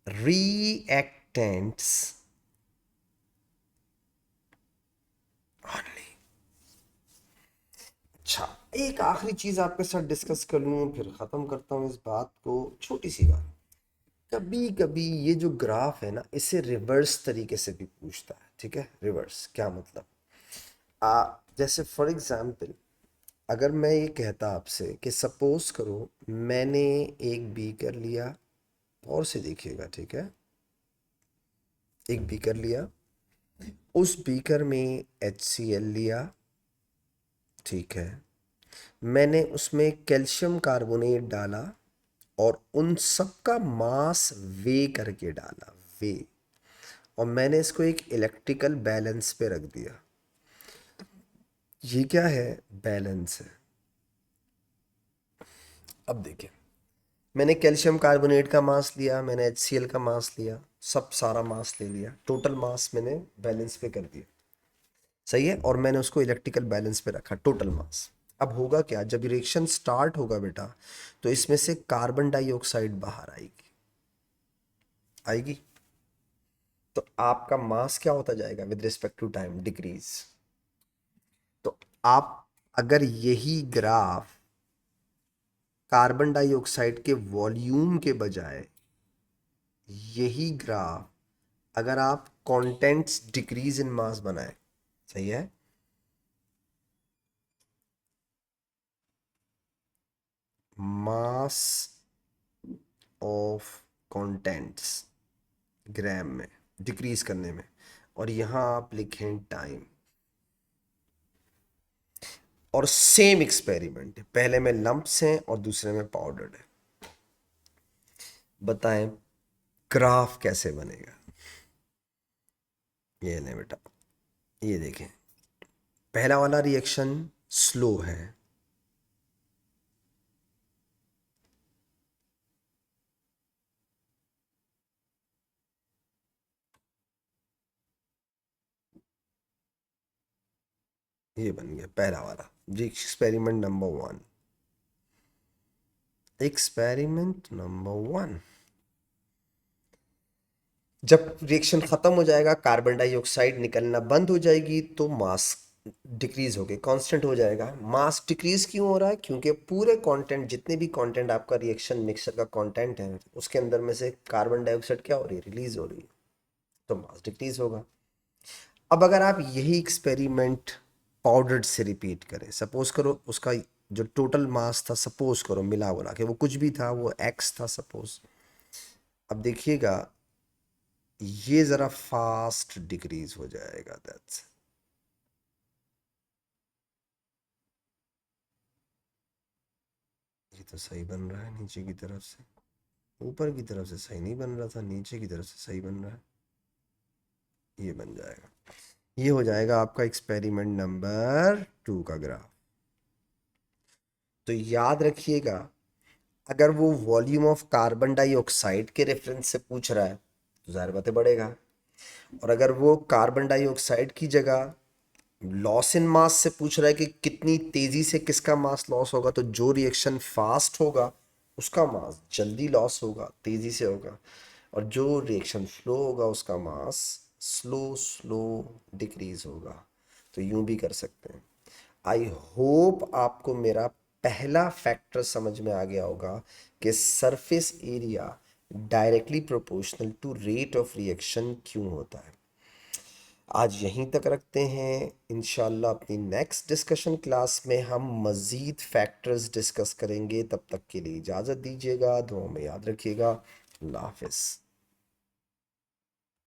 reactants only। अच्छा, एक आखिरी चीज आपके साथ डिस्कस कर लूं, फिर खत्म करता हूं इस बात को। छोटी सी बात, कभी कभी ये जो ग्राफ है ना, इसे रिवर्स तरीके से भी पूछता है। ठीक है, रिवर्स क्या मतलब? जैसे फॉर एग्जाम्पल, अगर मैं ये कहता आपसे कि सपोज करो मैंने एक बीकर लिया, और से देखिएगा, ठीक है, एक बीकर लिया, उस बीकर में HCl लिया, ठीक है, मैंने उसमें कैल्शियम कार्बोनेट डाला और उन सब का मास वे करके डाला, वे, और मैंने इसको एक इलेक्ट्रिकल बैलेंस पे रख दिया। ये क्या है? बैलेंस है। अब देखिए, मैंने कैल्शियम कार्बोनेट का मास लिया, मैंने HCl का मास लिया, सब सारा मास ले लिया, टोटल मास मैंने बैलेंस पे कर दिया, सही है, और मैंने उसको इलेक्ट्रिकल बैलेंस पे रखा, टोटल मास। अब होगा क्या, जब रिएक्शन स्टार्ट होगा बेटा, तो इसमें से कार्बन डाइऑक्साइड बाहर आएगी, आएगी, तो आपका मास क्या होता जाएगा with respect to time? Decrease. तो आप अगर यही ग्राफ कार्बन डाइऑक्साइड के वॉल्यूम के बजाय, यही ग्राफ अगर आप कंटेंट्स डिक्रीज इन मास बनाए, सही है, मास ऑफ कंटेंट्स ग्राम में डिक्रीज करने में, और यहां आप लिखें टाइम, और सेम एक्सपेरिमेंट है, पहले में लंप्स हैं और दूसरे में पाउडर्ड है, बताएं ग्राफ कैसे बनेगा? ये लें बेटा, ये देखें, पहला वाला रिएक्शन स्लो है, ये बन गया पहला वाला जी, एक्सपेरिमेंट नंबर 1। एक्सपेरिमेंट नंबर 1, जब रिएक्शन ख़त्म हो जाएगा, कार्बन डाइऑक्साइड निकलना बंद हो जाएगी, तो मास डिक्रीज हो गए, कांस्टेंट हो जाएगा। मास डिक्रीज क्यों हो रहा है? क्योंकि पूरे कंटेंट, जितने भी कंटेंट आपका रिएक्शन मिक्सचर का कंटेंट है, उसके अंदर में से कार्बन डाइऑक्साइड क्या हो रही है? रिलीज हो रही है, तो मास डिक्रीज होगा। अब अगर आप यही एक्सपेरिमेंट पाउडर्ड से रिपीट करें, सपोज करो उसका जो टोटल मास था, सपोज करो मिला बोला कि वो कुछ भी था, वो एक्स था सपोज। अब देखिएगा, ये ज़रा फास्ट डिक्रीज हो जाएगा, दैट्स। ये तो सही बन रहा है नीचे की तरफ से, ऊपर की तरफ से सही नहीं बन रहा था, नीचे की तरफ से सही बन रहा है। ये बन जाएगा, ये हो जाएगा आपका एक्सपेरिमेंट नंबर 2 का ग्राफ। तो याद रखिएगा, अगर वो वॉल्यूम ऑफ कार्बन डाइऑक्साइड के रेफरेंस से पूछ रहा है, तो जाहिर बातें बढ़ेगा। और अगर वो कार्बन डाइऑक्साइड की जगह लॉस इन मास से पूछ रहा है कि कितनी तेजी से किसका मास लॉस होगा, तो जो रिएक्शन फास्ट होगा उसका मास जल्दी लॉस होगा, तेजी से होगा। और जो रिएक्शन स्लो होगा उसका मास स्लो स्लो डिक्रीज होगा। तो यूं भी कर सकते हैं। आई होप आपको मेरा पहला फैक्टर समझ में आ गया होगा कि surface area directly proportional to rate of reaction क्यों होता है। आज यहीं तक रखते हैं। इंशाल्लाह अपनी नेक्स्ट डिस्कशन क्लास में हम मज़ीद फैक्टर्स डिस्कस करेंगे। तब तक के लिए इजाज़त दीजिएगा, दुआ में याद रखिएगा। अल्लाह हाफिज़।